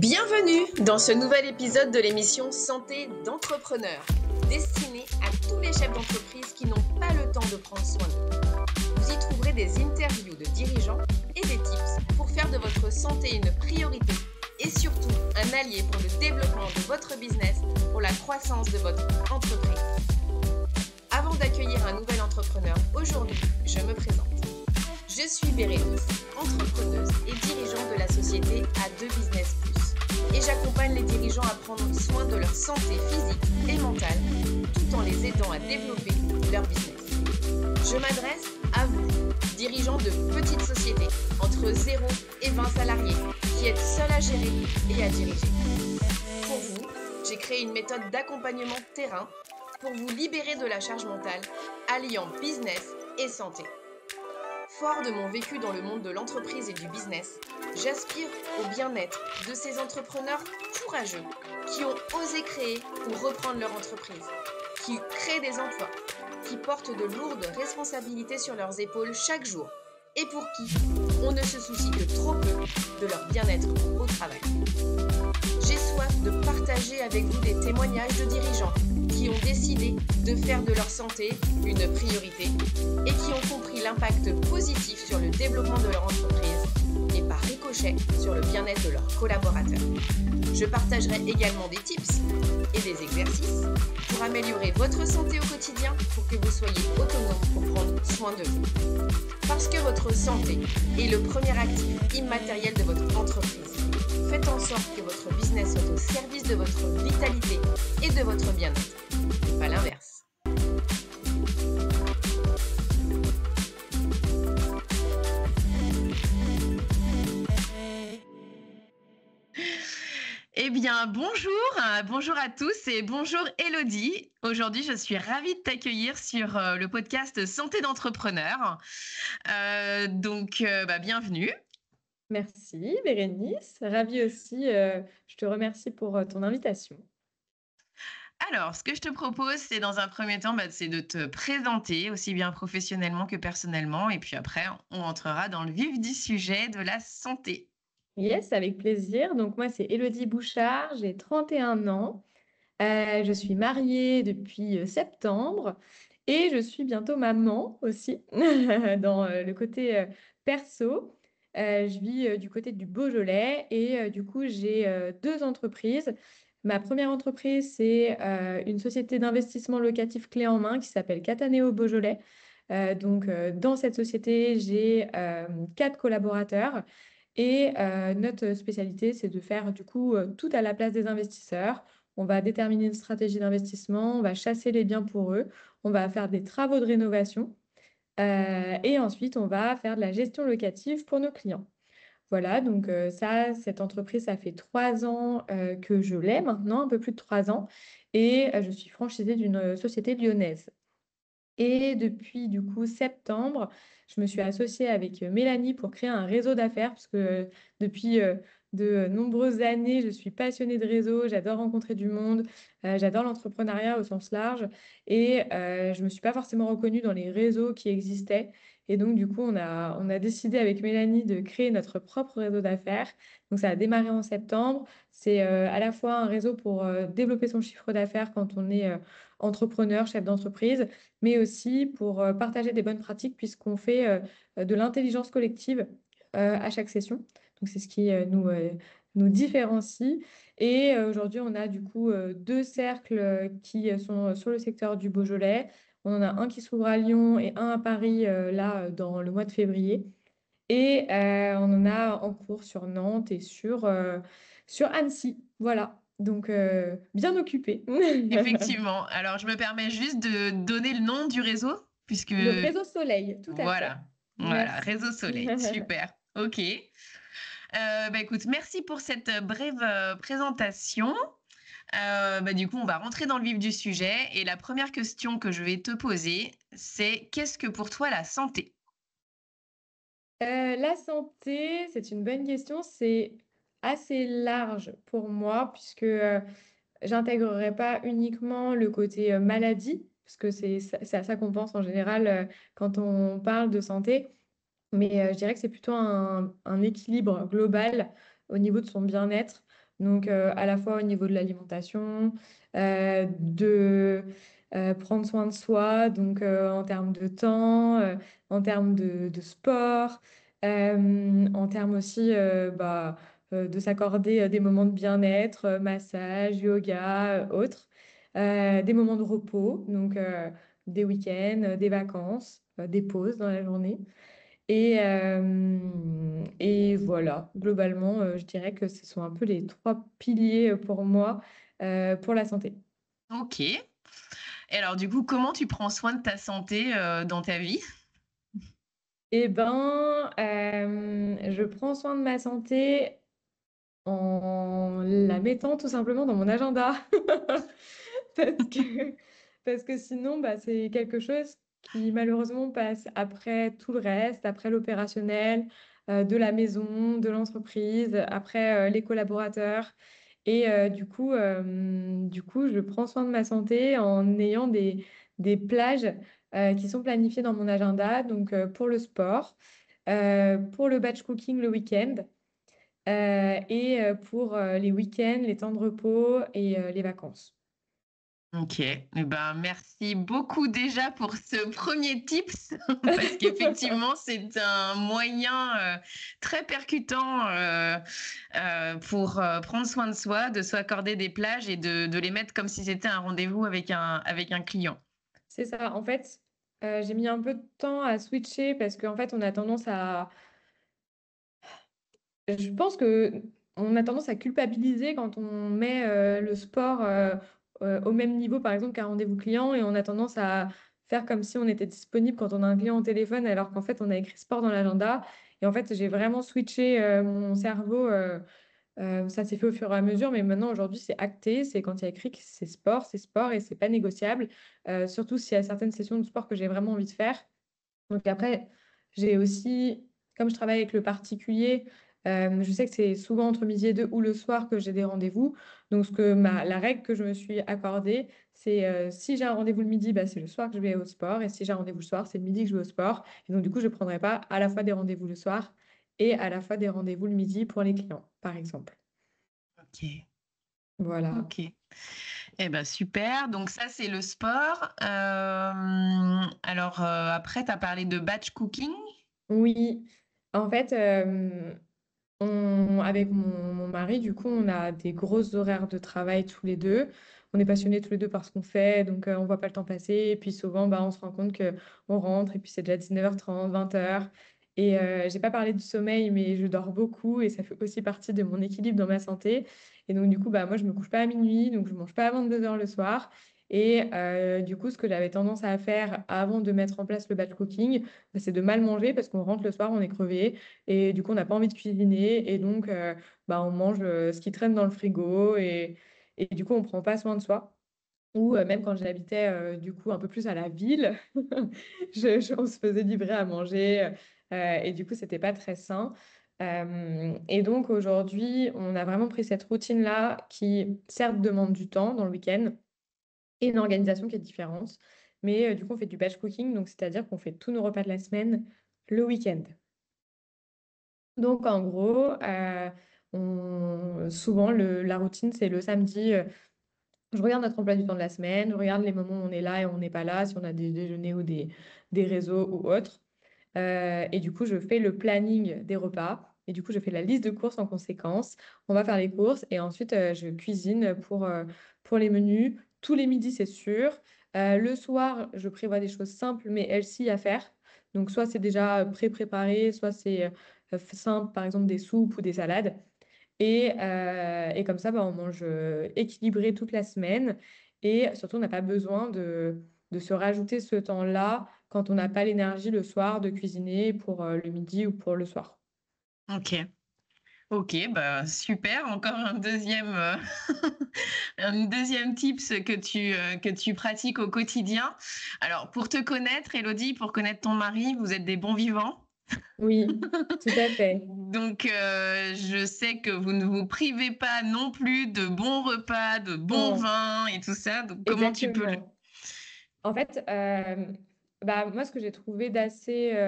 Bienvenue dans ce nouvel épisode de l'émission Santé d'entrepreneur, destinée à tous les chefs d'entreprise qui n'ont pas le temps de prendre soin d'eux. Vous y trouverez des interviews de dirigeants et des tips pour faire de votre santé une priorité et surtout un allié pour le développement de votre business, pour la croissance de votre entreprise. Avant d'accueillir un nouvel entrepreneur, aujourd'hui, je me présente. Je suis Bérénice, entrepreneuse et dirigeante de la société A2 Business Plus. Et j'accompagne les dirigeants à prendre soin de leur santé physique et mentale, tout en les aidant à développer leur business. Je m'adresse à vous, dirigeants de petites sociétés, entre 0 et 20 salariés, qui êtes seuls à gérer et à diriger. Pour vous, j'ai créé une méthode d'accompagnement terrain pour vous libérer de la charge mentale, alliant business et santé. Fort de mon vécu dans le monde de l'entreprise et du business, j'aspire au bien-être de ces entrepreneurs courageux qui ont osé créer ou reprendre leur entreprise, qui créent des emplois, qui portent de lourdes responsabilités sur leurs épaules chaque jour et pour qui on ne se soucie que trop peu de leur bien-être au travail. J'ai soif de partager avec vous des témoignages de dirigeants qui ont décidé de faire de leur santé une priorité et qui ont compris l'impact positif sur le développement de leur entreprise et par ricochet sur le bien-être de leurs collaborateurs. Je partagerai également des tips et des exercices pour améliorer votre santé au quotidien pour que vous soyez autonome pour prendre soin de vous. Parce que votre santé est le premier actif immatériel de votre entreprise. Faites en sorte que votre business soit au service de votre vitalité et de votre bien-être, et pas l'inverse. Eh bien, bonjour à tous et bonjour Élodie. Aujourd'hui, je suis ravie de t'accueillir sur le podcast Santé d'entrepreneur. Bienvenue. Merci Bérénice, ravie aussi, je te remercie pour ton invitation. Alors, ce que je te propose, c'est dans un premier temps, c'est de te présenter aussi bien professionnellement que personnellement. Et puis après, on entrera dans le vif du sujet de la santé. Yes, avec plaisir. Donc moi, c'est Élodie Bouchard, j'ai 31 ans. Je suis mariée depuis septembre et je suis bientôt maman aussi dans le côté perso. Je vis du côté du Beaujolais et du coup, j'ai 2 entreprises. Ma première entreprise, c'est une société d'investissement locatif clé en main qui s'appelle Cataneo Beaujolais. Dans cette société, j'ai 4 collaborateurs et notre spécialité, c'est de faire du coup tout à la place des investisseurs. On va déterminer une stratégie d'investissement, on va chasser les biens pour eux, on va faire des travaux de rénovation et ensuite on va faire de la gestion locative pour nos clients. Voilà, donc cette entreprise, ça fait 3 ans que je l'ai maintenant, un peu plus de 3 ans, et je suis franchisée d'une société lyonnaise. Et depuis du coup septembre, je me suis associée avec Mélanie pour créer un réseau d'affaires parce que depuis de nombreuses années, je suis passionnée de réseau, j'adore rencontrer du monde, j'adore l'entrepreneuriat au sens large et je ne me suis pas forcément reconnue dans les réseaux qui existaient. Et donc du coup, on a décidé avec Mélanie de créer notre propre réseau d'affaires. Donc ça a démarré en septembre. C'est à la fois un réseau pour développer son chiffre d'affaires quand on est entrepreneur, chef d'entreprise, mais aussi pour partager des bonnes pratiques puisqu'on fait de l'intelligence collective à chaque session. Donc, c'est ce qui nous différencie. Et aujourd'hui, on a du coup 2 cercles qui sont sur le secteur du Beaujolais. On en a un qui s'ouvre à Lyon et un à Paris, là, dans le mois de février. Et on en a en cours sur Nantes et sur Annecy. Voilà. Donc, bien occupé. Effectivement. Alors, je me permets juste de donner le nom du réseau, puisque Le réseau Soleil, tout à fait. voilà, Merci. Réseau Soleil. Super. OK. Écoute, merci pour cette brève présentation. Du coup, on va rentrer dans le vif du sujet. Et la première question que je vais te poser, c'est qu'est-ce que pour toi la santé? La santé, c'est une bonne question. C'est assez large pour moi puisque, j'intégrerai pas uniquement le côté, maladie, parce que c'est à ça qu'on pense en général, quand on parle de santé. Mais, je dirais que c'est plutôt un équilibre global au niveau de son bien-être. Donc, à la fois au niveau de l'alimentation, de prendre soin de soi, donc en termes de temps, en termes de sport, en termes aussi de s'accorder des moments de bien-être, massage, yoga, autres, des moments de repos, donc des week-ends, des vacances, des pauses dans la journée. Et voilà, globalement, je dirais que ce sont un peu les trois piliers pour moi pour la santé. OK. Et alors du coup, comment tu prends soin de ta santé, dans ta vie? Eh ben, je prends soin de ma santé en la mettant tout simplement dans mon agenda. Parce que, parce que sinon, bah, c'est quelque chose qui malheureusement passe après tout le reste, après l'opérationnel, de la maison, de l'entreprise, après les collaborateurs. Et du coup, je prends soin de ma santé en ayant des plages qui sont planifiées dans mon agenda, donc pour le sport, pour le batch cooking le week-end. Et pour les week-ends, les temps de repos et les vacances. OK. Eh ben, merci beaucoup déjà pour ce premier tips parce qu'effectivement, c'est un moyen, très percutant, pour, prendre soin de soi, de s'accorder des plages et de les mettre comme si c'était un rendez-vous avec un client. C'est ça. En fait, j'ai mis un peu de temps à switcher parce qu'en fait, on a tendance à je pense qu'on a tendance à culpabiliser quand on met, le sport, au même niveau, par exemple, qu'un rendez-vous client et on a tendance à faire comme si on était disponible quand on a un client au téléphone alors qu'en fait, on a écrit sport dans l'agenda et en fait, j'ai vraiment switché, mon cerveau, ça s'est fait au fur et à mesure, mais maintenant, aujourd'hui, c'est acté. C'est quand il y a écrit que c'est sport et c'est pas négociable, surtout s'il y a certaines sessions de sport que j'ai vraiment envie de faire. Donc après, j'ai aussi, comme je travaille avec le particulier, je sais que c'est souvent entre midi et deux ou le soir que j'ai des rendez-vous. Donc la règle que je me suis accordée, c'est si j'ai un rendez-vous le midi, bah, c'est le soir que je vais au sport. Et si j'ai un rendez-vous le soir, c'est le midi que je vais au sport. Et donc du coup, je ne prendrai pas à la fois des rendez-vous le soir et à la fois des rendez-vous le midi pour les clients, par exemple. OK. Voilà. OK. Eh ben, super, donc ça, c'est le sport. Alors, après tu as parlé de batch cooking? Oui, en fait, avec mon mari, du coup, on a des grosses horaires de travail tous les deux. On est passionnés tous les deux par ce qu'on fait, donc on voit pas le temps passer. Et puis souvent, bah, on se rend compte que on rentre et puis c'est déjà 19h30, 20h. Et j'ai pas parlé du sommeil, mais je dors beaucoup et ça fait aussi partie de mon équilibre dans ma santé. Et donc du coup, bah, moi, je me couche pas à minuit, donc je mange pas avant 2h le soir. Et du coup, ce que j'avais tendance à faire avant de mettre en place le batch cooking, bah, c'est de mal manger parce qu'on rentre le soir, on est crevé. Et du coup, on n'a pas envie de cuisiner. Et donc, bah, on mange ce qui traîne dans le frigo. Et du coup, on prend pas soin de soi. Ou même quand j'habitais du coup un peu plus à la ville, on se faisait livrer à manger. Et du coup, c'était pas très sain. Et donc aujourd'hui, on a vraiment pris cette routine-là qui, certes, demande du temps dans le week-end et une organisation qui est différente. Mais du coup, on fait du batch cooking, donc c'est-à-dire qu'on fait tous nos repas de la semaine le week-end. Donc en gros, souvent la routine, c'est le samedi, je regarde notre emploi du temps de la semaine, je regarde les moments où on est là et où on n'est pas là, si on a des déjeuners ou des réseaux ou autres. Et du coup, je fais le planning des repas. Et du coup, je fais la liste de courses en conséquence. On va faire les courses et ensuite, je cuisine pour les menus. Tous les midis, c'est sûr. Le soir, je prévois des choses simples mais healthy à faire. Donc, soit c'est déjà pré-préparé, soit c'est simple, par exemple des soupes ou des salades. Et comme ça, bah, on mange équilibré toute la semaine. Et surtout, on n'a pas besoin de se rajouter ce temps-là quand on n'a pas l'énergie le soir de cuisiner pour le midi ou pour le soir. OK. OK, bah, super, encore un deuxième une 2e tips que tu pratiques au quotidien. Alors pour te connaître, Élodie, pour connaître ton mari, vous êtes des bons vivants. Oui, tout à fait. Donc je sais que vous ne vous privez pas non plus de bons repas, de bons Non, vins et tout ça, donc comment tu peux le exactement. En fait, bah, moi, ce que j'ai trouvé d'assez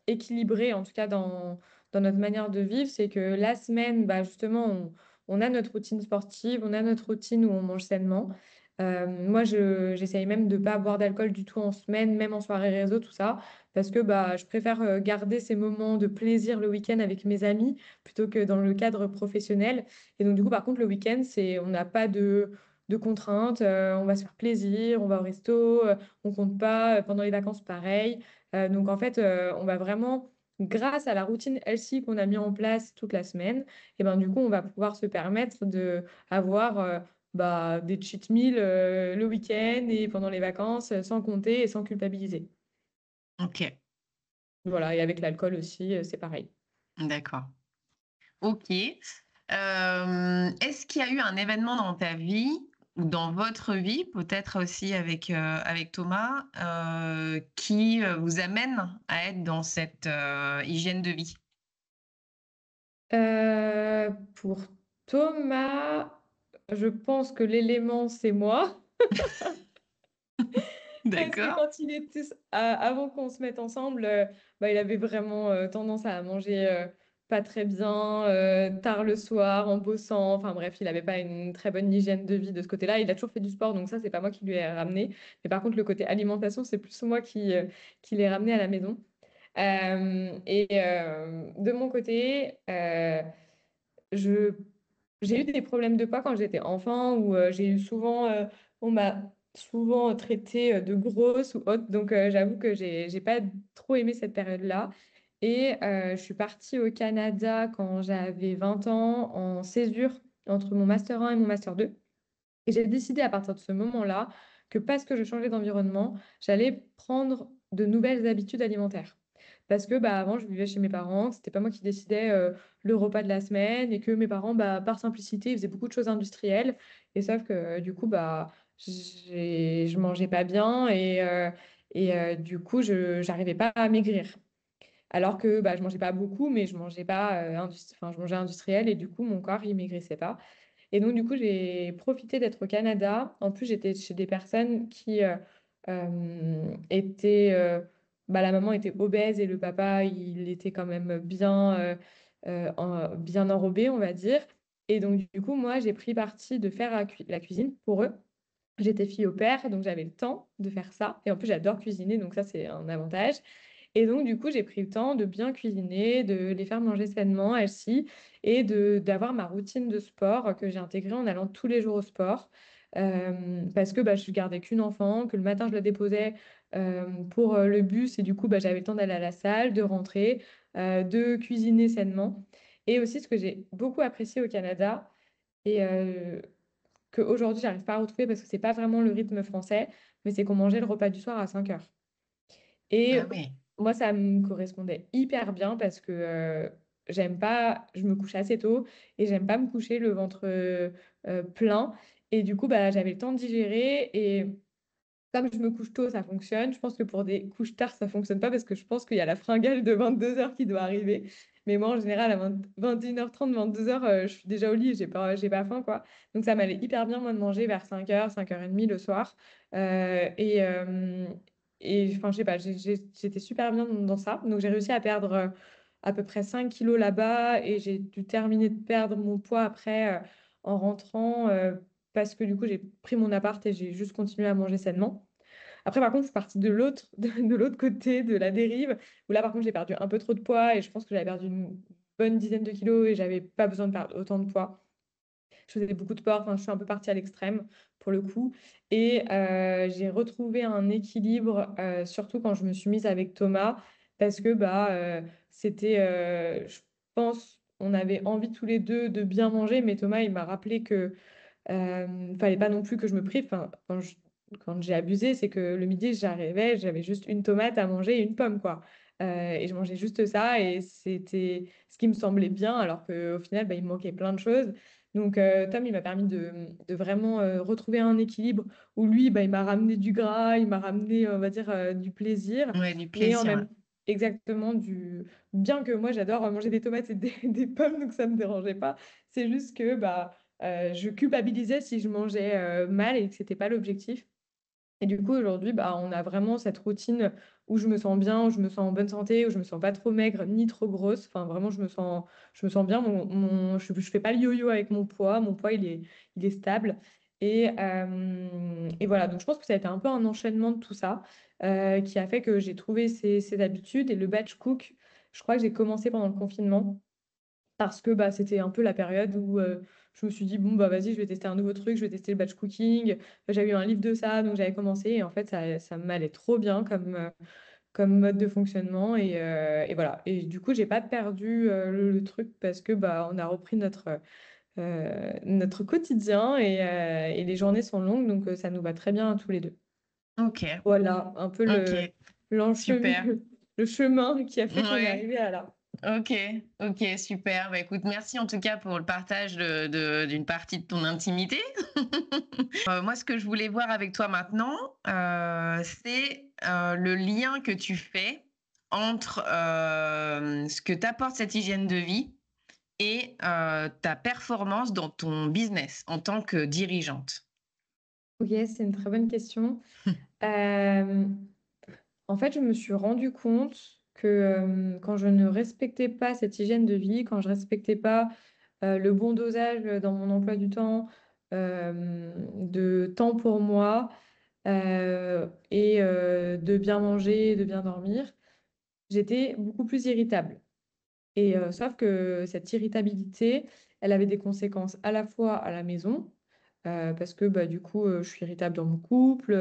équilibré, en tout cas dans notre manière de vivre, c'est que la semaine, bah, justement, on a notre routine sportive, on a notre routine où on mange sainement. Moi, j'essaye même de pas boire d'alcool du tout en semaine, même en soirée réseau, tout ça, parce que bah, je préfère garder ces moments de plaisir le week-end avec mes amis plutôt que dans le cadre professionnel. Et donc, du coup, par contre, le week-end, on n'a pas de contraintes, on va se faire plaisir, on va au resto, on compte pas. Pendant les vacances, pareil. Donc, en fait, on va vraiment, grâce à la routine healthy qu'on a mis en place toute la semaine, et ben, du coup, on va pouvoir se permettre de avoir bah, des cheat meals le week-end et pendant les vacances, sans compter et sans culpabiliser. Ok, Voilà, et avec l'alcool aussi, c'est pareil. d'accord. Ok. Est-ce qu'il y a eu un événement dans ta vie ou dans votre vie, peut-être aussi avec Thomas, qui vous amène à être dans cette hygiène de vie? Pour Thomas, je pense que l'élément, c'est moi. Parce que D'accord. quand il était, avant qu'on se mette ensemble, bah, il avait vraiment tendance à manger pas très bien, tard le soir, en bossant. Enfin bref, il n'avait pas une très bonne hygiène de vie de ce côté-là. Il a toujours fait du sport, donc ça, c'est pas moi qui lui ai ramené. Mais par contre, le côté alimentation, c'est plus moi qui l'ai ramené à la maison. De mon côté, je, j'ai eu des problèmes de poids quand j'étais enfant où on m'a souvent traité de grosse ou autre. Donc, j'avoue que j'ai pas trop aimé cette période-là. Et je suis partie au Canada quand j'avais 20 ans en césure entre mon master 1 et mon master 2. Et j'ai décidé à partir de ce moment-là que parce que je changeais d'environnement, j'allais prendre de nouvelles habitudes alimentaires. Parce que bah, avant, je vivais chez mes parents, que c'était pas moi qui décidais le repas de la semaine et que mes parents, bah, par simplicité, ils faisaient beaucoup de choses industrielles. Et sauf que du coup, bah, je mangeais pas bien et du coup, je n'arrivais pas à maigrir. Alors que bah, je mangeais pas beaucoup, mais je mangeais pas, enfin, je mangeais industriel et du coup, mon corps, il maigrissait pas. Et donc, du coup, j'ai profité d'être au Canada. En plus, j'étais chez des personnes qui étaient... bah, la maman était obèse et le papa, il était quand même bien enrobé, on va dire. Et donc, du coup, moi, j'ai pris parti de faire la cuisine pour eux. J'étais fille au père, donc j'avais le temps de faire ça. Et en plus, j'adore cuisiner, donc ça, c'est un avantage. Et donc, du coup, j'ai pris le temps de bien cuisiner, de les faire manger sainement, elles-ci, et d'avoir ma routine de sport que j'ai intégrée en allant tous les jours au sport. Parce que bah, je gardais qu'une enfant, que le matin, je la déposais pour le bus, et du coup, bah, j'avais le temps d'aller à la salle, de rentrer, de cuisiner sainement. Et aussi, ce que j'ai beaucoup apprécié au Canada, et qu'aujourd'hui, j'arrive pas à retrouver parce que c'est pas vraiment le rythme français, mais c'est qu'on mangeait le repas du soir à 5 heures. Et Ah oui. moi, ça me correspondait hyper bien parce que j'aime pas, je me couche assez tôt et j'aime pas me coucher le ventre plein. Et du coup, bah, j'avais le temps de digérer et comme je me couche tôt, ça fonctionne. Je pense que pour des couches tard, ça fonctionne pas parce que je pense qu'il y a la fringale de 22 heures qui doit arriver. Mais moi, en général, à 21h30, 22 heures, je suis déjà au lit, j'ai pas faim, quoi. Donc, ça m'allait hyper bien, moi, de manger vers 5 heures, 5h30 le soir. Euh, et, euh, enfin, je sais pas, j'étais super bien dans ça. Donc, j'ai réussi à perdre à peu près 5 kilos là-bas et j'ai dû terminer de perdre mon poids après en rentrant parce que du coup, j'ai pris mon appart et j'ai juste continué à manger sainement. Après, par contre, je suis partie de l'autre côté de la dérive, où là, par contre, j'ai perdu un peu trop de poids et je pense que j'avais perdu une bonne dizaine de kilos et j'avais pas besoin de perdre autant de poids. Je faisais beaucoup de sport, enfin, je suis un peu partie à l'extrême pour le coup. Et j'ai retrouvé un équilibre, surtout quand je me suis mise avec Thomas, parce que bah, je pense, on avait envie tous les deux de bien manger, mais Thomas, il m'a rappelé que fallait pas non plus que je me prive. Enfin, quand j'ai abusé, c'est que le midi, j'arrivais, j'avais juste une tomate à manger et une pomme, quoi. Et je mangeais juste ça et c'était ce qui me semblait bien, alors qu'au final, bah, il me manquait plein de choses. Donc, Tom, il m'a permis de vraiment retrouver un équilibre où lui, bah, il m'a ramené du gras, il m'a ramené, on va dire, du plaisir, Ouais, du mais en plaisir. même exactement bien que moi, j'adore manger des tomates et des pommes, donc ça me dérangeait pas. C'est juste que bah, je culpabilisais si je mangeais mal et que c'était pas l'objectif. Et du coup, aujourd'hui, bah, on a vraiment cette routine où je me sens bien, où je me sens en bonne santé, où je me sens pas trop maigre ni trop grosse. Enfin, vraiment, je me sens bien. Je fais pas le yo-yo avec mon poids. Mon poids, il est stable. Et voilà, donc je pense que ça a été un peu un enchaînement de tout ça qui a fait que j'ai trouvé ces habitudes. Et le batch cook, je crois que j'ai commencé pendant le confinement parce que bah, c'était un peu la période où je me suis dit, bon, bah vas-y, je vais tester un nouveau truc, je vais tester le batch cooking. J'avais eu un livre de ça, donc j'avais commencé. Et en fait, ça m'allait trop bien comme mode de fonctionnement. Et voilà. Et du coup, j'ai pas perdu le truc parce que bah, on a repris notre quotidien et les journées sont longues, donc ça nous va très bien tous les deux. Ok, Voilà, un peu ok, super. le chemin qui a fait qu'on est Ouais. arrivé à là. Ok, ok, super. Bah, écoute, merci en tout cas pour le partage d'une partie de ton intimité. Moi, ce que je voulais voir avec toi maintenant, c'est le lien que tu fais entre ce que t'apporte cette hygiène de vie et ta performance dans ton business en tant que dirigeante. Ok, c'est une très bonne question. Euh, En fait, je me suis rendu compte que quand je ne respectais pas cette hygiène de vie, quand je respectais pas le bon dosage dans mon emploi du temps, de temps pour moi et de bien manger, de bien dormir, j'étais beaucoup plus irritable. Et sauf que cette irritabilité, elle avait des conséquences à la fois à la maison, parce que bah, du coup, je suis irritable dans mon couple,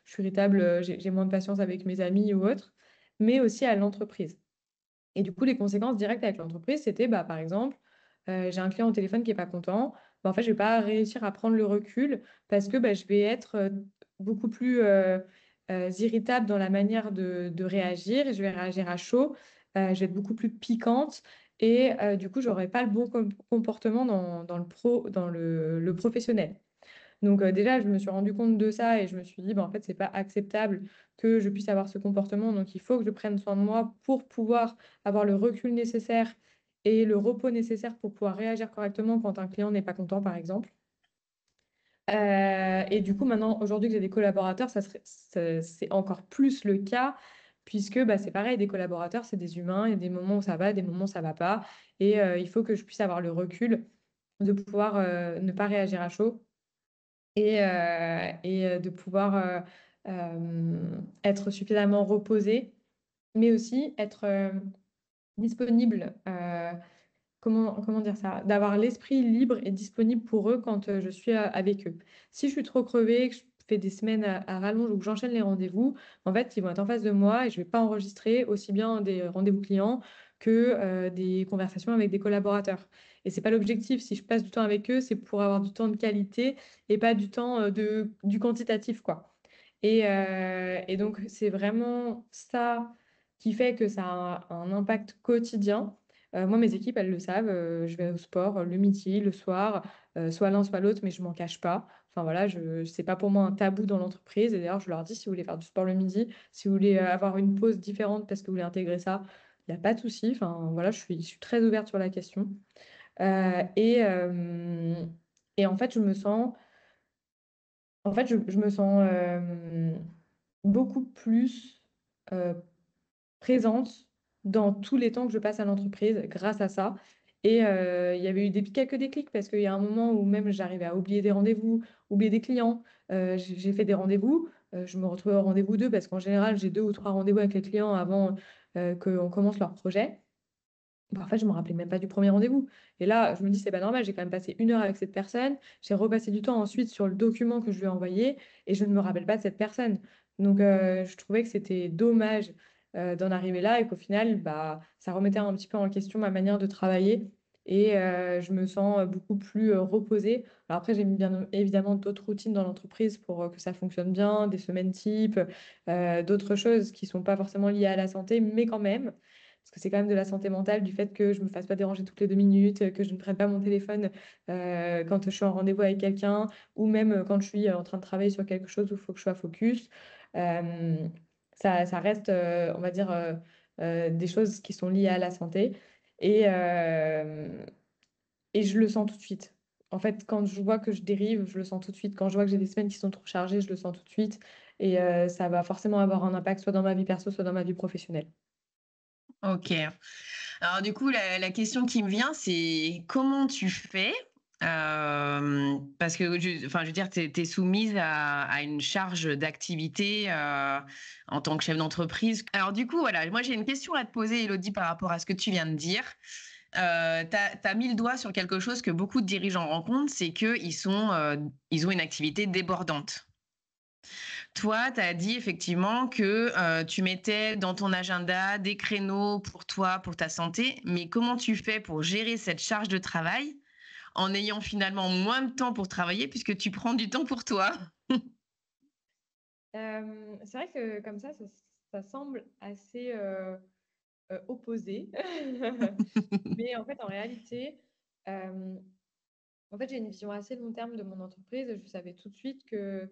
je suis irritable, j'ai moins de patience avec mes amis ou autres, mais aussi à l'entreprise. Et du coup, les conséquences directes avec l'entreprise, c'était bah, par exemple, j'ai un client au téléphone qui n'est pas content, bah, en fait, je ne vais pas réussir à prendre le recul parce que bah, je vais être beaucoup plus irritable dans la manière de réagir, et je vais réagir à chaud, je vais être beaucoup plus piquante et du coup, je n'aurai pas le bon comportement dans le professionnel. Donc déjà, je me suis rendu compte de ça et je me suis dit, bah, en fait, c'est pas acceptable que je puisse avoir ce comportement. Donc il faut que je prenne soin de moi pour pouvoir avoir le recul nécessaire et le repos nécessaire pour pouvoir réagir correctement quand un client n'est pas content, par exemple. Et du coup, maintenant, aujourd'hui que j'ai des collaborateurs, c'est encore plus le cas, puisque bah, c'est pareil, des collaborateurs, c'est des humains, il y a des moments où ça va, des moments où ça va pas. Et il faut que je puisse avoir le recul de pouvoir ne pas réagir à chaud et de pouvoir être suffisamment reposé, mais aussi être disponible. Comment dire ça? D'avoir l'esprit libre et disponible pour eux quand je suis avec eux. Si je suis trop crevée, que je fais des semaines à rallonge ou que j'enchaîne les rendez-vous, en fait, ils vont être en face de moi et je ne vais pas enregistrer aussi bien des rendez-vous clients que des conversations avec des collaborateurs. Et c'est pas l'objectif. Si je passe du temps avec eux, c'est pour avoir du temps de qualité et pas du temps du quantitatif, quoi. Et donc, c'est vraiment ça qui fait que ça a un impact quotidien. Moi, mes équipes, elles le savent. Je vais au sport le midi, le soir, soit l'un, soit l'autre, mais je m'en cache pas. Enfin voilà, c'est pas pour moi un tabou dans l'entreprise. Et d'ailleurs, je leur dis, si vous voulez faire du sport le midi, si vous voulez avoir une pause différente parce que vous voulez intégrer ça, il n'y a pas de souci. Enfin voilà, je suis très ouverte sur la question. Euh, et, euh, et en fait, je me sens beaucoup plus euh, présente dans tous les temps que je passe à l'entreprise grâce à ça. Et il y avait eu quelques déclics parce qu'il y a un moment où même j'arrivais à oublier des rendez-vous, oublier des clients. J'ai fait des rendez-vous, je me retrouvais au rendez-vous 2 parce qu'en général, j'ai 2 ou 3 rendez-vous avec les clients avant qu'on commence leur projet. Bah, en fait, je me rappelais même pas du premier rendez-vous. Et là, je me dis, c'est pas normal, j'ai quand même passé 1 heure avec cette personne. J'ai repassé du temps ensuite sur le document que je lui ai envoyé et je ne me rappelle pas de cette personne. Donc, je trouvais que c'était dommage d'en arriver là et qu'au final, bah, ça remettait un petit peu en question ma manière de travailler et je me sens beaucoup plus reposée. Alors après, j'ai mis bien évidemment d'autres routines dans l'entreprise pour que ça fonctionne bien, des semaines type, d'autres choses qui sont pas forcément liées à la santé, mais quand même. Parce que c'est quand même de la santé mentale, du fait que je ne me fasse pas déranger toutes les 2 minutes, que je ne prenne pas mon téléphone quand je suis en rendez-vous avec quelqu'un, ou même quand je suis en train de travailler sur quelque chose où il faut que je sois focus. Euh, ça reste, on va dire, des choses qui sont liées à la santé. Et, euh, et je le sens tout de suite. En fait, quand je vois que je dérive, je le sens tout de suite. Quand je vois que j'ai des semaines qui sont trop chargées, je le sens tout de suite. et ça va forcément avoir un impact soit dans ma vie perso, soit dans ma vie professionnelle. OK. Alors du coup, la question qui me vient, c'est comment tu fais? Parce que je veux dire, tu es soumise à une charge d'activité, en tant que chef d'entreprise. Alors du coup, voilà, moi j'ai une question à te poser, Élodie, par rapport à ce que tu viens de dire. Tu as mis le doigt sur quelque chose que beaucoup de dirigeants rencontrent, c'est ils ont une activité débordante. Toi, tu as dit effectivement que, tu mettais dans ton agenda des créneaux pour toi, pour ta santé, mais comment tu fais pour gérer cette charge de travail en ayant finalement moins de temps pour travailler puisque tu prends du temps pour toi? C'est vrai que comme ça semble assez, opposé. Mais en fait, en réalité, hem, en fait, j'ai une vision assez long terme de mon entreprise. Je savais tout de suite que,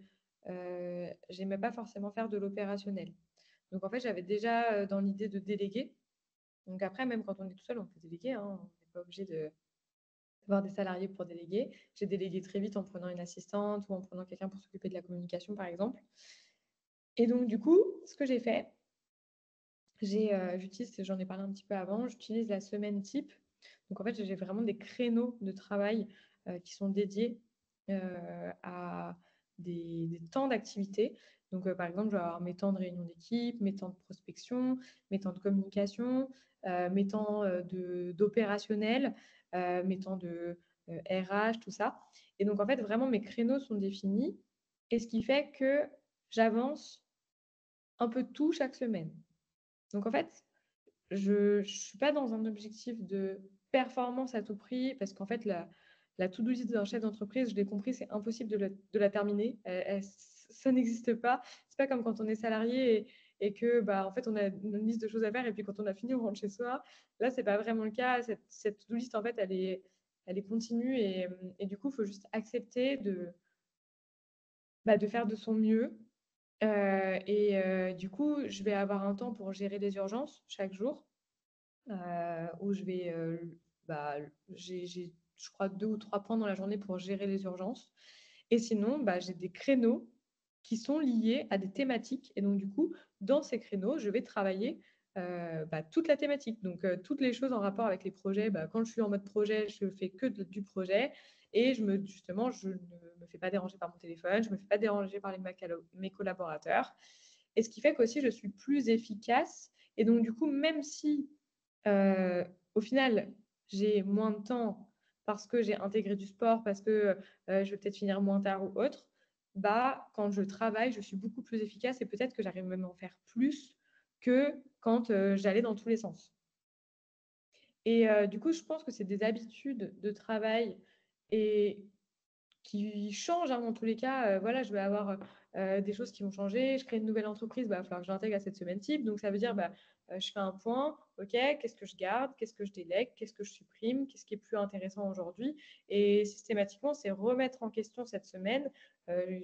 j'aimais pas forcément faire de l'opérationnel. Donc en fait, j'avais déjà, dans l'idée de déléguer. Donc après, même quand on est tout seul, on peut déléguer, hein. On n'est pas obligé d'avoir des salariés pour déléguer. J'ai délégué très vite en prenant une assistante ou en prenant quelqu'un pour s'occuper de la communication, par exemple. Et donc du coup, ce que j'ai fait, j'en ai parlé un petit peu avant, j'utilise la semaine type. Donc en fait, j'ai vraiment des créneaux de travail, qui sont dédiés, à des temps d'activité. Donc, par exemple, je vais avoir mes temps de réunion d'équipe, mes temps de prospection, mes temps de communication, mes temps, d'opérationnel, mes temps de, RH, tout ça. Et donc en fait, vraiment mes créneaux sont définis et ce qui fait que j'avance un peu tout chaque semaine. Donc en fait, je suis pas dans un objectif de performance à tout prix parce qu'en fait la to-do list d'un chef d'entreprise, je l'ai compris, c'est impossible de la terminer. Ça n'existe pas. C'est pas comme quand on est salarié et que, bah, en fait, on a une liste de choses à faire et puis quand on a fini, on rentre chez soi. Là, c'est pas vraiment le cas. Cette to-do list, en fait, elle est continue et du coup, il faut juste accepter de faire de son mieux. Du coup, je vais avoir un temps pour gérer les urgences chaque jour. Où je vais, bah, j'ai je crois 2 ou 3 points dans la journée pour gérer les urgences et sinon, bah, j'ai des créneaux qui sont liés à des thématiques et donc du coup, dans ces créneaux, je vais travailler, toute la thématique. Donc toutes les choses en rapport avec les projets, bah, quand je suis en mode projet, je fais que du projet et justement, je ne me fais pas déranger par mon téléphone, je ne me fais pas déranger par mes collaborateurs et ce qui fait qu'aussi je suis plus efficace et donc du coup, même si Heu, au final, j'ai moins de temps parce que j'ai intégré du sport, parce que, je vais peut-être finir moins tard ou autre. Bah, quand je travaille, je suis beaucoup plus efficace et peut-être que j'arrive même à en faire plus que quand, j'allais dans tous les sens. Et du coup, je pense que c'est des habitudes de travail et qui change, hein, dans tous les cas, voilà, je vais avoir, des choses qui vont changer. Je crée une nouvelle entreprise, bah, il va falloir que je l'intègre à cette semaine type. Donc ça veut dire, je fais un point, OK, qu'est-ce que je garde? Qu'est-ce que je délègue? Qu'est-ce que je supprime? Qu'est-ce qui est plus intéressant aujourd'hui? Et systématiquement, c'est remettre en question cette semaine.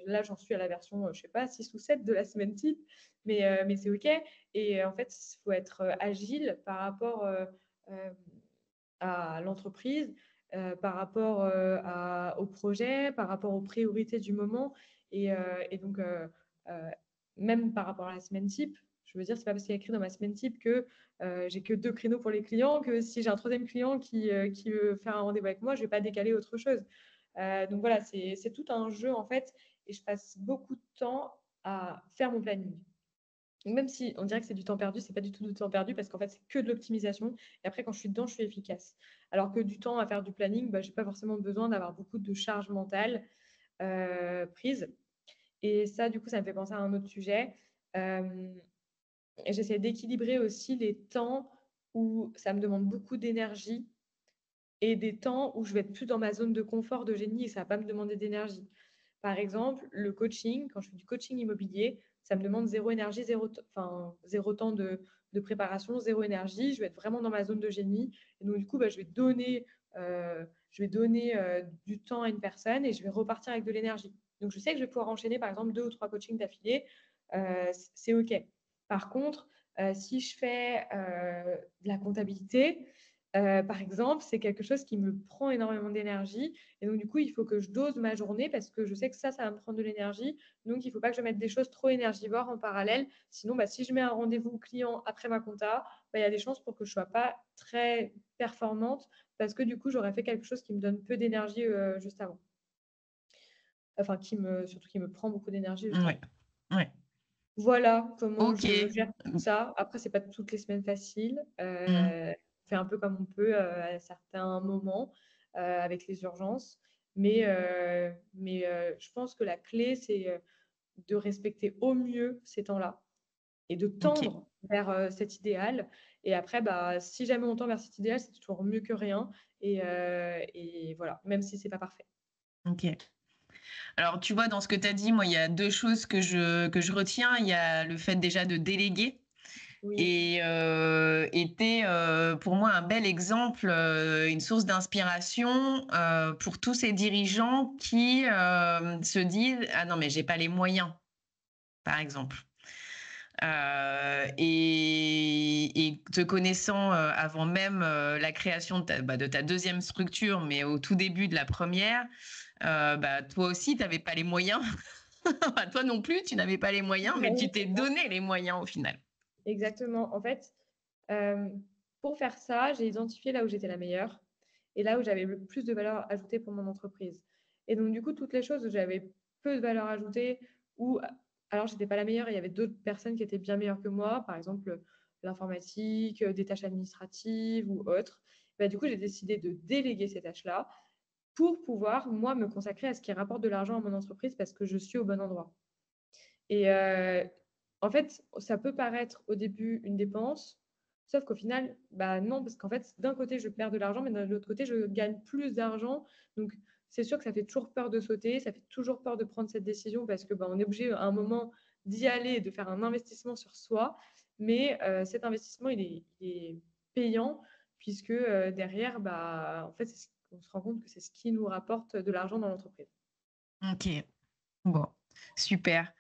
Là, j'en suis à la version, je sais pas, 6 ou 7 de la semaine type, mais c'est OK. Et en fait, il faut être, agile par rapport, hem à l'entreprise, par rapport, au projet, par rapport aux priorités du moment et donc heu, même par rapport à la semaine type, je veux dire, c'est pas parce qu'il y a écrit dans ma semaine type que, j'ai que 2 créneaux pour les clients, que si j'ai un troisième client qui veut faire un rendez-vous avec moi, je vais pas décaler autre chose. Donc voilà, c'est tout un jeu, en fait et je passe beaucoup de temps à faire mon planning. Même si on dirait que c'est du temps perdu, c'est pas du tout du temps perdu parce qu'en fait, c'est que de l'optimisation et après quand je suis dedans, je suis efficace. Alors que du temps à faire du planning, j'ai pas forcément besoin d'avoir beaucoup de charge mentale, prise et ça, du coup, ça me fait penser à un autre sujet. Hem et j'essaie d'équilibrer aussi les temps où ça me demande beaucoup d'énergie et des temps où je vais être plus dans ma zone de confort, de génie et ça va pas me demander d'énergie. Par exemple, le coaching, quand je fais du coaching immobilier, ça me demande zéro énergie, 0 temps de préparation, zéro énergie. Je vais être vraiment dans ma zone de génie et donc du coup, je vais donner, du temps à une personne et je vais repartir avec de l'énergie. Donc je sais que je vais pouvoir enchaîner par exemple 2 ou 3 coachings d'affilée, c'est OK. Par contre, si je fais, de la comptabilité, Par exemple, c'est quelque chose qui me prend énormément d'énergie et donc du coup, il faut que je dose ma journée parce que je sais que ça va me prendre de l'énergie. Donc il ne faut pas que je mette des choses trop énergivores en parallèle. Sinon, si je mets un rendez-vous client après ma compta, il y a des chances pour que je ne sois pas très performante parce que du coup, j'aurais fait quelque chose qui me donne peu d'énergie, juste avant. Enfin, surtout qui me prend beaucoup d'énergie juste Ouais, avant. ouais. Voilà comment Ok. je gère tout ça. Après, c'est pas toutes les semaines faciles. Mm. On fait un peu comme on peut, à certains moments, avec les urgences. Mais je pense que la clé, c'est, de respecter au mieux ces temps-là et de Ok. tendre vers, cet idéal. Et après, si jamais on tend vers cet idéal, c'est toujours mieux que rien et voilà, même si c'est pas parfait. Ok. Alors, tu vois, dans ce que tu as dit, moi, il y a deux choses que je retiens. Il y a le fait déjà de déléguer. Oui, Et pour moi un bel exemple, une source d'inspiration pour tous ces dirigeants qui se disent ah non mais j'ai pas les moyens par exemple. Et te connaissant avant même la création de ta deuxième structure, mais au tout début de la première, toi aussi tu n'avais pas les moyens. Toi non plus tu n'avais pas les moyens, mais tu t'es donné les moyens au final. exactement. En fait, pour faire ça, j'ai identifié là où j'étais la meilleure et là où j'avais le plus de valeur ajoutée pour mon entreprise. Et donc, du coup, toutes les choses où j'avais peu de valeur ajoutée ou alors j'étais pas la meilleure et il y avait d'autres personnes qui étaient bien meilleures que moi, par exemple l'informatique, des tâches administratives ou autres. Du coup, j'ai décidé de déléguer ces tâches-là pour pouvoir, moi, me consacrer à ce qui rapporte de l'argent à mon entreprise parce que je suis au bon endroit. Et en fait, ça peut paraître au début une dépense, sauf qu'au final, non, parce qu'en fait, d'un côté, je perds de l'argent, mais de l'autre côté, je gagne plus d'argent. Donc, c'est sûr que ça fait toujours peur de sauter, ça fait toujours peur de prendre cette décision parce que on est obligé à un moment d'y aller et de faire un investissement sur soi. Mais cet investissement, il est payant puisque derrière, en fait, on se rend compte que c'est ce qui nous rapporte de l'argent dans l'entreprise. Ok, bon, super.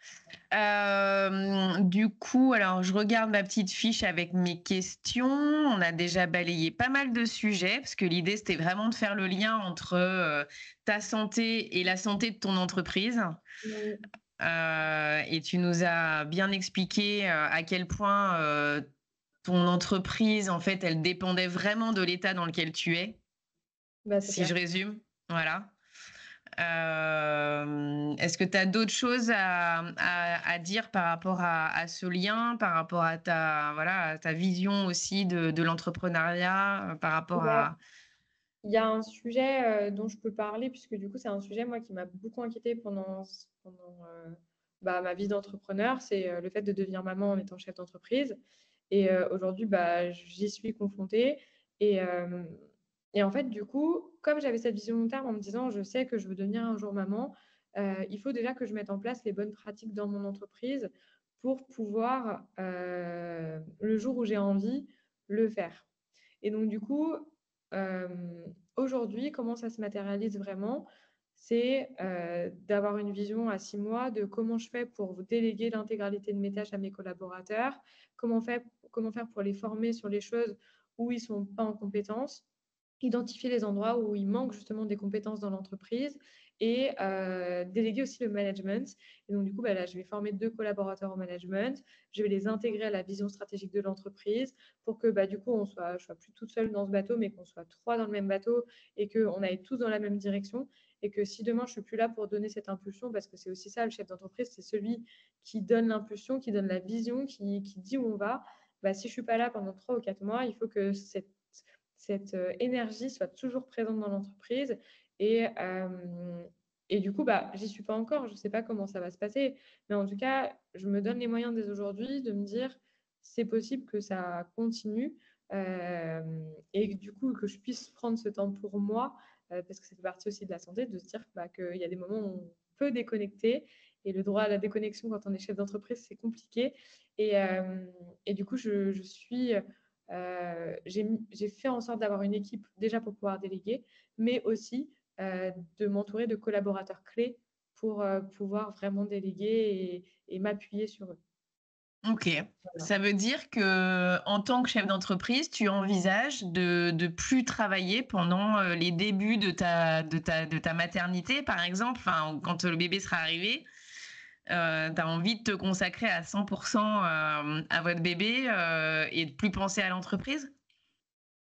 Du coup, alors je regarde ma petite fiche avec mes questions. On a déjà balayé pas mal de sujets parce que l'idée, c'était vraiment de faire le lien entre ta santé et la santé de ton entreprise. Oui, Et tu nous as bien expliqué à quel point ton entreprise, en fait, elle dépendait vraiment de l'état dans lequel tu es, c'est si je clair. résume. Voilà. Est-ce que tu as d'autres choses à dire par rapport à ce lien, par rapport à ta vision aussi de l'entrepreneuriat, par rapport à... Il y a un sujet dont je peux parler, puisque du coup, c'est un sujet, moi, qui m'a beaucoup inquiétée pendant ma vie d'entrepreneur, c'est le fait de devenir maman en étant chef d'entreprise. Et aujourd'hui, j'y suis confrontée. Et, euh, et en fait, du coup, comme j'avais cette vision long terme en me disant, je sais que je veux devenir un jour maman, il faut déjà que je mette en place les bonnes pratiques dans mon entreprise pour pouvoir, le jour où j'ai envie, le faire. Et donc, du coup, euh, aujourd'hui, comment ça se matérialise vraiment? C'est d'avoir une vision à 6 mois de comment je fais pour déléguer l'intégralité de mes tâches à mes collaborateurs, comment faire pour les former sur les choses où ils ne sont pas en compétences, identifier les endroits où il manque justement des compétences dans l'entreprise et déléguer aussi le management. Et donc, du coup, là, je vais former 2 collaborateurs au management. Je vais les intégrer à la vision stratégique de l'entreprise pour que, du coup, je sois plus toute seule dans ce bateau, mais qu'on soit 3 dans le même bateau et qu'on aille tous dans la même direction. Et que si demain, je ne suis plus là pour donner cette impulsion, parce que c'est aussi ça, le chef d'entreprise, c'est celui qui donne l'impulsion, qui donne la vision, qui dit où on va. Si je ne suis pas là pendant 3 ou 4 mois, il faut que cette énergie soit toujours présente dans l'entreprise. Et, euh, et du coup, j'y suis pas encore, je sais pas comment ça va se passer. Mais en tout cas, je me donne les moyens dès aujourd'hui de me dire, c'est possible que ça continue. Et du coup, que je puisse prendre ce temps pour moi, parce que ça fait partie aussi de la santé, de se dire qu'il y a des moments où on peut déconnecter. Et le droit à la déconnexion quand on est chef d'entreprise, c'est compliqué. Et du coup, je suis j'ai fait en sorte d'avoir une équipe déjà pour pouvoir déléguer, mais aussi de m'entourer de collaborateurs clés pour pouvoir vraiment déléguer et m'appuyer sur eux. Ok. Voilà. Ça veut dire que en tant que chef d'entreprise, tu envisages de plus travailler pendant les débuts de ta maternité, par exemple, enfin, quand le bébé sera arrivé, tu as envie de te consacrer à 100% à votre bébé et de plus penser à l'entreprise?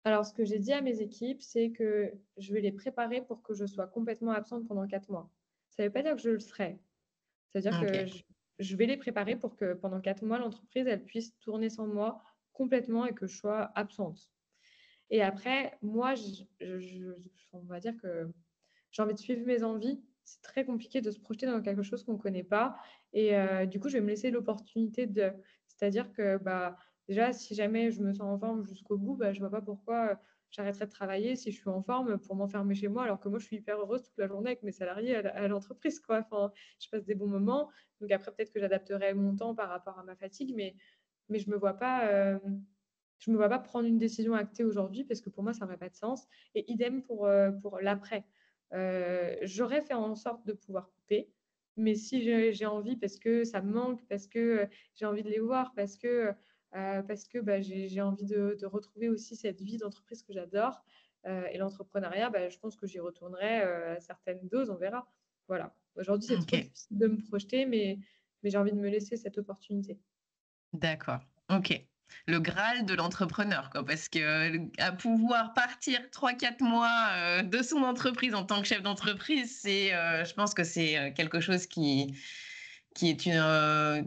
Alors, ce que j'ai dit à mes équipes, c'est que je vais les préparer pour que je sois complètement absente pendant 4 mois. Ça ne veut pas dire que je le serai. C'est-à-dire que Ok. je vais les préparer pour que pendant 4 mois, l'entreprise, elle puisse tourner sans moi complètement et que je sois absente. Et après, moi, on va dire que j'ai envie de suivre mes envies. C'est très compliqué de se projeter dans quelque chose qu'on ne connaît pas. Et du coup, je vais me laisser l'opportunité de. C'est-à-dire que bah, déjà, si jamais je me sens en forme jusqu'au bout, bah, je ne vois pas pourquoi j'arrêterais de travailler si je suis en forme pour m'enfermer chez moi, alors que moi, je suis hyper heureuse toute la journée avec mes salariés à l'entreprise, quoi. Enfin, je passe des bons moments. Donc après, peut-être que j'adapterai mon temps par rapport à ma fatigue, mais je ne me vois pas. Je me vois pas prendre une décision actée aujourd'hui parce que pour moi, ça n'aurait pas de sens. Et idem pour l'après. J'aurais fait en sorte de pouvoir couper, mais si j'ai envie parce que ça me manque, parce que j'ai envie de les voir, parce que bah, j'ai envie de retrouver aussi cette vie d'entreprise que j'adore et l'entrepreneuriat, bah, je pense que j'y retournerai à certaines doses, on verra. Voilà. Aujourd'hui, c'est trop Ok. difficile de me projeter, mais j'ai envie de me laisser cette opportunité. D'accord. Ok. Le Graal de l'entrepreneur, quoi, parce que à pouvoir partir 3 4 mois de son entreprise en tant que chef d'entreprise, je pense que c'est quelque chose qui est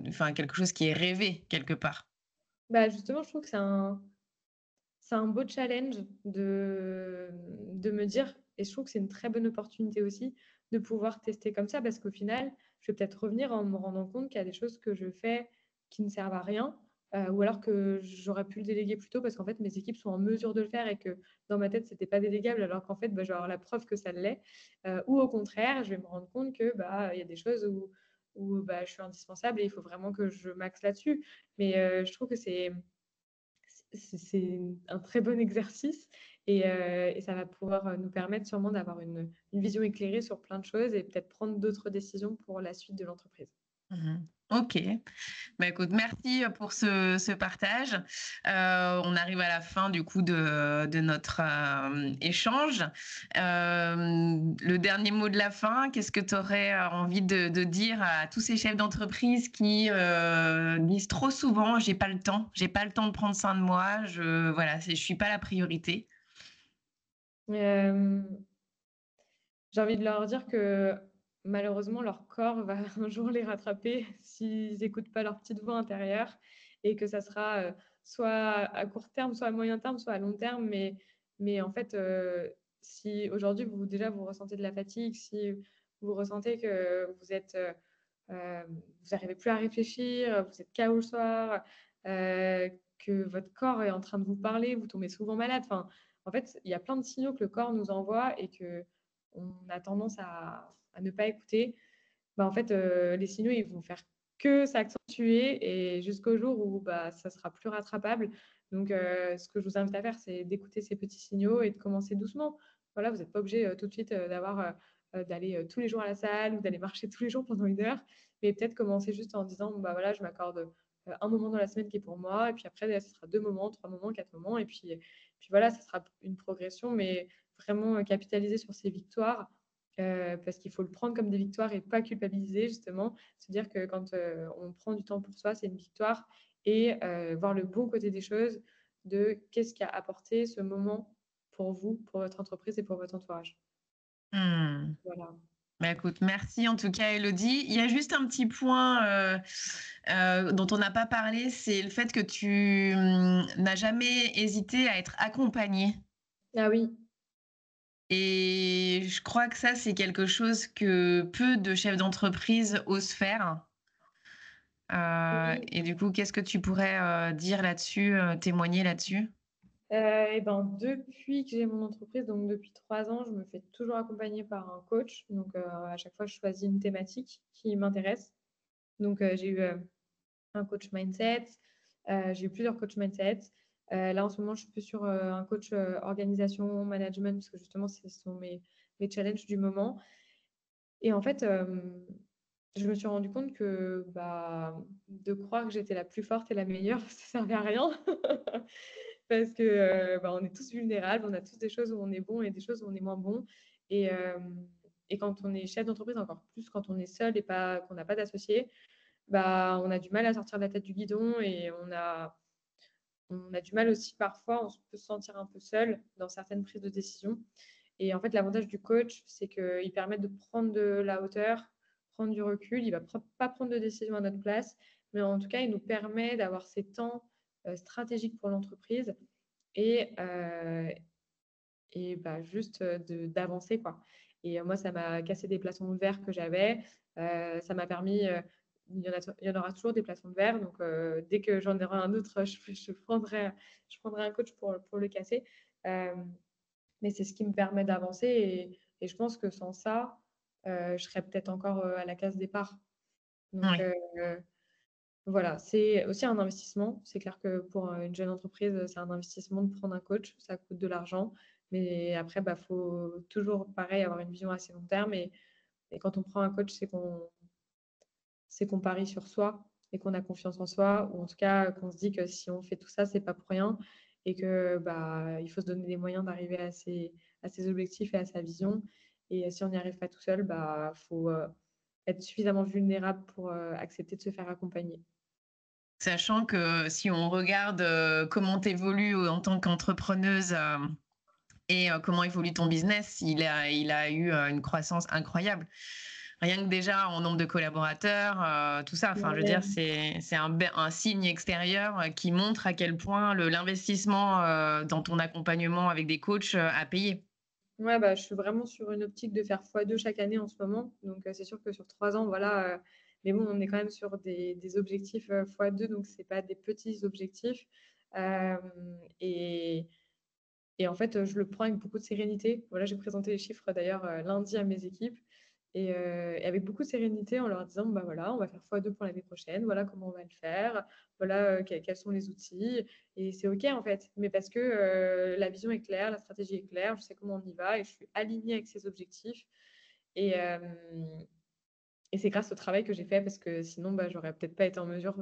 enfin, quelque chose qui est rêvé quelque part. Bah, justement, je trouve que c'est un beau challenge de me dire, et je trouve que c'est une très bonne opportunité aussi, de pouvoir tester comme ça, parce qu'au final, je vais peut-être revenir en me rendant compte qu'il y a des choses que je fais qui ne servent à rien, ou alors que j'aurais pu le déléguer plus tôt parce qu'en fait, mes équipes sont en mesure de le faire et que dans ma tête, c'était pas délégable, alors qu'en fait, bah, je vais avoir la preuve que ça l'est. Ou au contraire, je vais me rendre compte que bah, il y a des choses où bah, je suis indispensable et il faut vraiment que je m'axe là-dessus. Mais je trouve que c'est un très bon exercice et ça va pouvoir nous permettre sûrement d'avoir une vision éclairée sur plein de choses et peut-être prendre d'autres décisions pour la suite de l'entreprise. Mhm. Ok. Bah, écoute, merci pour ce partage. On arrive à la fin du coup de notre échange. Le dernier mot de la fin, qu'est-ce que tu aurais envie de dire à tous ces chefs d'entreprise qui disent trop souvent, j'ai pas le temps de prendre soin de moi, je suis pas la priorité. Euh, j'ai envie de leur dire que malheureusement, leur corps va un jour les rattraper s'ils n'écoutent pas leur petite voix intérieure et que ça sera soit à court terme, soit à moyen terme, soit à long terme. Mais en fait, si aujourd'hui, déjà, vous ressentez de la fatigue, si vous ressentez que vous n'arrivez plus à réfléchir, vous êtes KO le soir, que votre corps est en train de vous parler, vous tombez souvent malade. Enfin, en fait, il y a plein de signaux que le corps nous envoie et que on a tendance à ne pas écouter. Bah, en fait, les signaux, ils vont faire que s'accentuer et jusqu'au jour où bah, ça sera plus rattrapable. Donc, ce que je vous invite à faire, c'est d'écouter ces petits signaux et de commencer doucement. Voilà, vous n'êtes pas obligé tout de suite d'aller tous les jours à la salle ou d'aller marcher tous les jours pendant 1 heure, mais peut-être commencer juste en disant, bah voilà, je m'accorde un moment dans la semaine qui est pour moi, et puis après, ce sera 2 moments, 3 moments, 4 moments, et puis voilà, ça sera une progression, mais vraiment capitaliser sur ces victoires parce qu'il faut le prendre comme des victoires et pas culpabiliser, justement. Se dire que quand on prend du temps pour soi, c'est une victoire et voir le bon côté des choses de qu'est-ce qui a apporté ce moment pour vous, pour votre entreprise et pour votre entourage. Hmm. Voilà. Bah, écoute, merci en tout cas, Elodie. Il y a juste un petit point dont on n'a pas parlé, c'est le fait que tu n'as jamais hésité à être accompagnée. Ah oui, Et je crois que ça, c'est quelque chose que peu de chefs d'entreprise osent faire. oui. Et du coup, qu'est-ce que tu pourrais dire là-dessus, témoigner là-dessus? Et ben, depuis que j'ai mon entreprise, donc depuis 3 ans, je me fais toujours accompagner par un coach. Donc, à chaque fois, je choisis une thématique qui m'intéresse. Donc, j'ai eu un coach mindset. J'ai eu plusieurs coachs mindset. Là, en ce moment, je suis plus sur un coach organisation, management, parce que justement, ce sont mes challenges du moment. Et en fait, je me suis rendu compte que de croire que j'étais la plus forte et la meilleure, ça servait à rien. Parce que on est tous vulnérables, on a tous des choses où on est bon et des choses où on est moins bon. Et, euh, et quand on est chef d'entreprise, encore plus quand on est seul et qu'on n'a pas d'associé, on a du mal à sortir de la tête du guidon et on a du mal aussi parfois, peut se sentir un peu seul dans certaines prises de décision. Et en fait, l'avantage du coach, c'est qu'il permet de prendre de la hauteur, prendre du recul. Il ne va pas prendre de décision à notre place, mais en tout cas, il nous permet d'avoir ces temps stratégiques pour l'entreprise et, juste d'avancer, quoi. Et moi, ça m'a cassé des plafonds de verre que j'avais. Ça m'a permis, il y en aura toujours des plafonds de verre. Donc, dès que j'en aurai un autre, je prendrai un coach pour le casser. Mais c'est ce qui me permet d'avancer. Et je pense que sans ça, je serais peut-être encore à la case départ. Donc, Oui. voilà, c'est aussi un investissement. C'est clair que pour une jeune entreprise, c'est un investissement de prendre un coach. Ça coûte de l'argent. Mais après, faut toujours, pareil, avoir une vision assez long terme. Et quand on prend un coach, c'est qu'on parie sur soi et qu'on a confiance en soi. Ou en tout cas, qu'on se dit que si on fait tout ça, c'est pas pour rien. Et que il faut se donner les moyens d'arriver à ses objectifs et à sa vision. Et si on n'y arrive pas tout seul, faut être suffisamment vulnérable pour accepter de se faire accompagner. Sachant que si on regarde comment tu évolues en tant qu'entrepreneuse et comment évolue ton business, il a eu une croissance incroyable. Rien que déjà en nombre de collaborateurs, tout ça. Enfin, je veux dire, c'est un signe extérieur qui montre à quel point l'investissement dans ton accompagnement avec des coachs a payé. Ouais, je suis vraiment sur une optique de faire x2 chaque année en ce moment. Donc, c'est sûr que sur 3 ans, voilà. Mais bon, on est quand même sur des objectifs x2, donc c'est pas des petits objectifs. Euh, et, et en fait, je le prends avec beaucoup de sérénité. Voilà, j'ai présenté les chiffres d'ailleurs lundi à mes équipes. Et avec beaucoup de sérénité en leur disant, voilà, on va faire x2 pour l'année prochaine, voilà comment on va le faire, voilà quels sont les outils. Et c'est OK en fait, mais parce que la vision est claire, la stratégie est claire, je sais comment on y va et je suis alignée avec ces objectifs. Et, c'est grâce au travail que j'ai fait parce que sinon, j'aurais peut-être pas été en mesure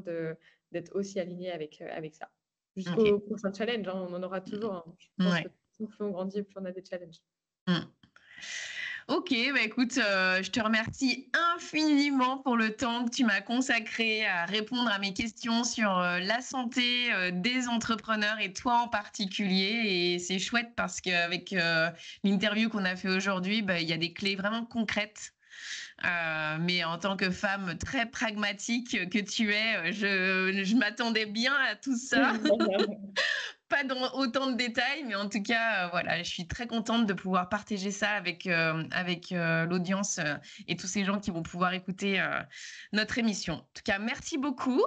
d'être aussi alignée avec ça. Jusqu'au Ok. prochain challenge, hein, on en aura toujours. Hein. Je pense Ouais. que plus on grandit, plus on a des challenges. Mm. Ok, écoute, je te remercie infiniment pour le temps que tu m'as consacré à répondre à mes questions sur la santé des entrepreneurs et toi en particulier. Et c'est chouette parce qu'avec l'interview qu'on a fait aujourd'hui, il y a des clés vraiment concrètes. Mais en tant que femme très pragmatique que tu es, je m'attendais bien à tout ça. Pas dans autant de détails, mais en tout cas, voilà, je suis très contente de pouvoir partager ça avec l'audience et tous ces gens qui vont pouvoir écouter notre émission. En tout cas, merci beaucoup.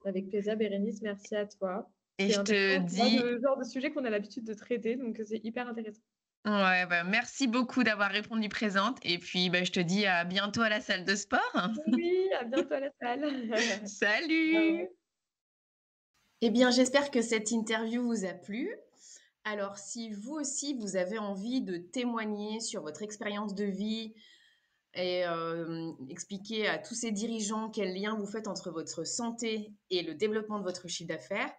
Avec plaisir, Bérénice, merci à toi. Et C'est je te intéressant, dis, le genre de sujet qu'on a l'habitude de traiter, donc c'est hyper intéressant. ouais, merci beaucoup d'avoir répondu présente. Et puis, je te dis à bientôt à la salle de sport. Oui, à bientôt à la salle. Salut! Eh bien, j'espère que cette interview vous a plu. Alors, si vous aussi, vous avez envie de témoigner sur votre expérience de vie et expliquer à tous ces dirigeants quel lien vous faites entre votre santé et le développement de votre chiffre d'affaires,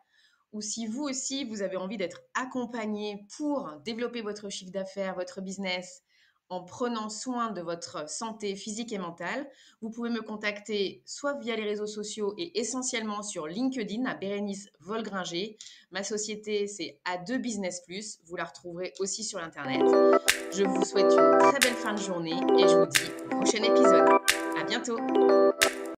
ou si vous aussi, vous avez envie d'être accompagné pour développer votre chiffre d'affaires, votre business, en prenant soin de votre santé physique et mentale, vous pouvez me contacter soit via les réseaux sociaux et essentiellement sur LinkedIn à Bérénice Volgringer. Ma société, c'est A2 Business Plus. Vous la retrouverez aussi sur Internet. Je vous souhaite une très belle fin de journée et je vous dis au prochain épisode. À bientôt!